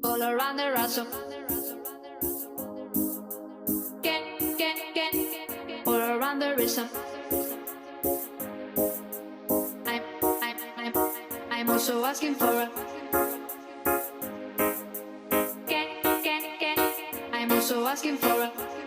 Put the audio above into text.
all around the raso. All around the rhythm. I'm, I'm, I'm also asking for a. I'm also asking for a.